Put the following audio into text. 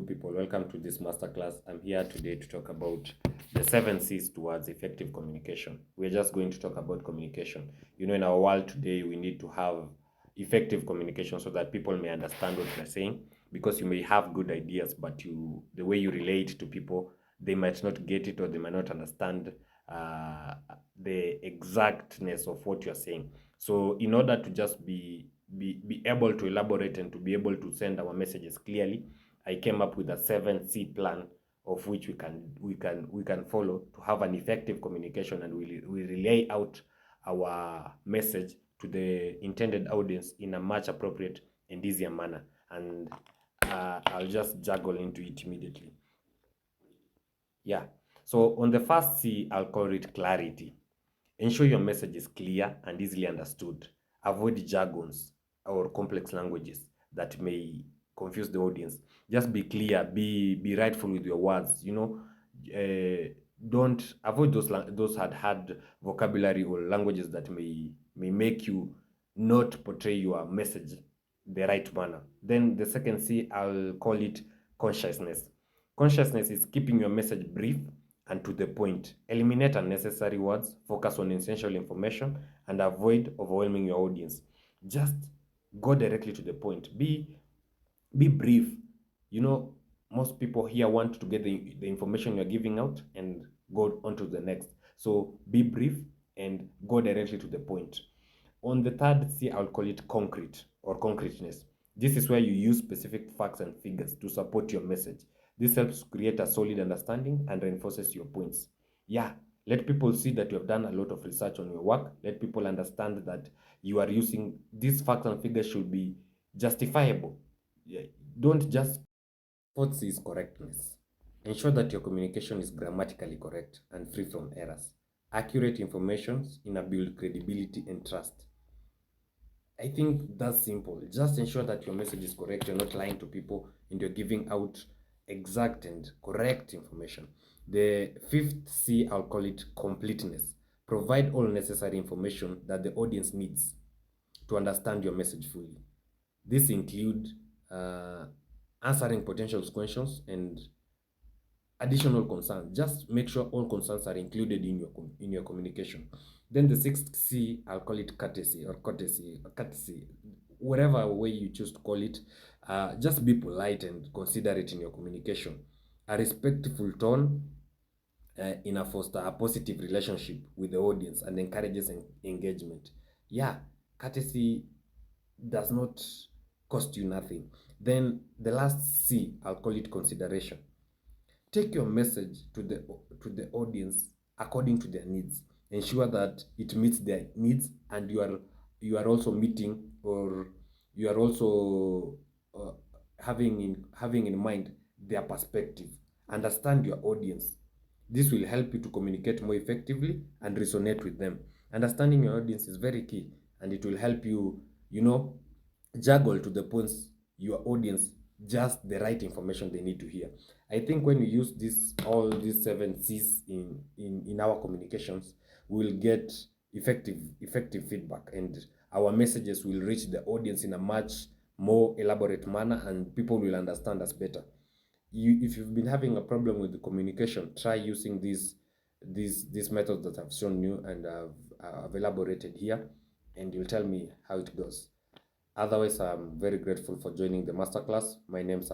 people, welcome to this masterclass. I'm here today to talk about the 7 C's towards effective communication. We're just going to talk about communication. In our world today, we need to have effective communication so that people may understand what we're saying, because you may have good ideas, but the way you relate to people, they might not get it, or they might not understand the exactness of what you're saying. So in order to just be able to elaborate and to be able to send our messages clearly, I came up with a 7C plan, of which we can follow to have an effective communication, and we relay out our message to the intended audience in a much appropriate and easier manner. And I'll just juggle into it immediately. Yeah. So on the first C, I'll call it clarity. Ensure your message is clear and easily understood. Avoid jargons or complex languages that may confuse the audience. Just be clear, be rightful with your words. Don't avoid those hard vocabulary or languages that may make you not portray your message the right manner. Then the second C, I'll call it consciousness. Consciousness is keeping your message brief and to the point. Eliminate unnecessary words, focus on essential information, and avoid overwhelming your audience. Just go directly to the point. Be brief. Most people here want to get the information you're giving out and go on to the next. So be brief and go directly to the point. On the third C, I'll call it concrete or concreteness. This is where you use specific facts and figures to support your message. This helps create a solid understanding and reinforces your points. Yeah, let people see that you have done a lot of research on your work. Let people understand that you are using these facts and figures should be justifiable. Yeah, don't just. Fourth C is correctness. Ensure that your communication is grammatically correct and free from errors. Accurate information build credibility and trust. I think that's simple. Just ensure that your message is correct. You're not lying to people, and you're giving out exact and correct information. The fifth C, I'll call it completeness. Provide all necessary information that the audience needs to understand your message fully. This include answering potential questions and additional concerns. Just make sure all concerns are included in your communication. Then the sixth C, I'll call it courtesy or courtesy, whatever way you choose to call it. Just be polite and considerate in your communication. A respectful tone foster a positive relationship with the audience and encourages engagement. Yeah, courtesy does not cost you nothing. Then the last C, I'll call it consideration. Take your message to the audience according to their needs. Ensure that it meets their needs, and you are also meeting, or you are also having in mind their perspective. Understand your audience. This will help you to communicate more effectively and resonate with them. Understanding your audience is very key, and it will help you, juggle to the points your audience just the right information they need to hear. I think when we use all these 7 C's in our communications, we'll get effective feedback, and our messages will reach the audience in a much more elaborate manner, and people will understand us better. If you've been having a problem with the communication, try using these methods that I've shown you and I've elaborated here, and you'll tell me how it goes. Otherwise, I'm very grateful for joining the masterclass. My name's